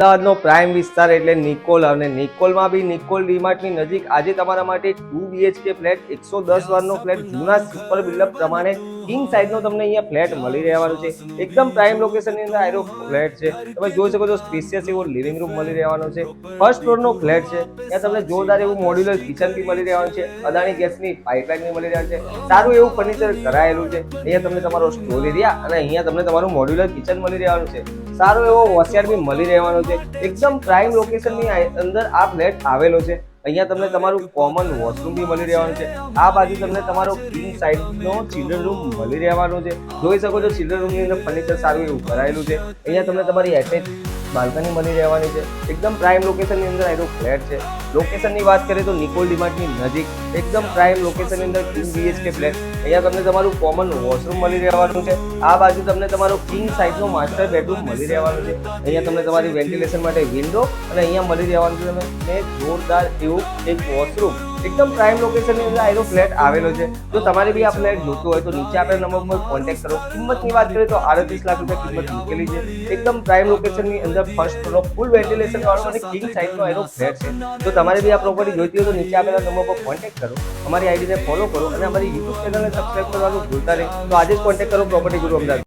અમદાવાદનો prime વિસ્તાર એટલે નિકોલ અને નિકોલમાં બી નિકોલ ડીમાર્ટની નજીક આજે તમારા માટે 2 BHK ફ્લેટ 110 વારનો ફ્લેટ જૂના સુપર બિલ્ડઅપ પ્રમાણે કિંગ સાઇઝનો તમને અહીંયા ફ્લેટ મળી રહેવાનો છે. એકદમ પ્રાઇમ લોકેશનની અંદર આવેલો ફ્લેટ છે. તમે જોઈ શકો છો સ્પેશિયસ એવો લિવિંગ રૂમ મળી રહેવાનો છે. ફર્સ્ટ ફ્લોરનો ફ્લેટ છે. ત્યાં તમને જોરદાર એવું મોડ્યુલર કિચન બી મળી રહેવાનું છે. અદાણી ગેસની પાઇપલાઇન બી મળી રહેવાનું છે. સારું એવું ફર્નિચર કરાયેલું છે. અહીંયા તમને તમારો સ્ટોર એરિયા અને અહીંયા તમને તમારું મોડ્યુલર કિચન મળી રહેવાનું છે. સારો એવો વોશિયાર બી મળી રહેવાનો છે. એકદમ પ્રાઇમ લોકેશનની અંદર આ ફ્લેટ આવેલો છે. અહીંયા તમને તમારું કોમન વોશરૂમ બી મળી રહેવાનું છે. આ બાજુ તમને તમારો કિંગ સાઇઝનો ચિલ્ડ્રન રૂમ મળી રહેવાનો છે. જોઈ શકો છો ચિલ્ડ્રન રૂમની અંદર ફર્નિચર સારું એવું કરાયેલું છે. અહીંયા તમને તમારી એટેચ બાલ્કની મળી રહેવાની છે. એકદમ પ્રાઇમ લોકેશનની અંદર આવેલો ફ્લેટ છે. લોકેશનની વાત કરીએ તો નિકોલ ડીમાર્ટની નજીક એકદમ પ્રાઇમ લોકેશનની અંદર 2 BHK ફ્લેટ. અહીંયા તમને તમારું કોમન વોશરૂમ મળી રહેવાનું છે. આ બાજુ તમને તમારો કિંગ સાઇઝનો માસ્ટર બેડરૂમ મળી રહેવાનું છે. અહીંયા તમને તમારી વેન્ટિલેશન માટે વિન્ડો અને અહીંયા મળી રહેવાનું છે તમને જોરદાર એવું એક વોશરૂમ. એકદમ પ્રાઇમ લોકેશનની અંદર આવેલો ફ્લેટ આવેલો છે. જો તમારે બી આ ફ્લેટ જોતો હોય તો નીચે આપેલા નંબર પર કોન્ટેક્ટ કરો. કિંમતની વાત કરીએ તો 38 લાખ રૂપિયા કિંમત મૂકેલી છે. એકદમ પ્રાઇમ લોકેશનની અંદર ફર્સ્ટ ફ્લોર ફૂલ વેન્ટિલેશન વાળો અને કિંગ સાઇઝનો આવેલો ફ્લેટ છે. જો તમારે બી આ પ્રોપર્ટી જોઈતી હોય તો નીચે આપેલા નંબર પર કોન્ટેક્ટ કરો. અમારી આઈડીને ફોલો કરો અને અમારી યુટ્યુબ ચેનલને સબસ્ક્રાઇબ કરવાનું ભૂલતા નહીં. તો આજે જ કોન્ટેક્ટ કરો પ્રોપર્ટી ગુરુ અમદાવાદ.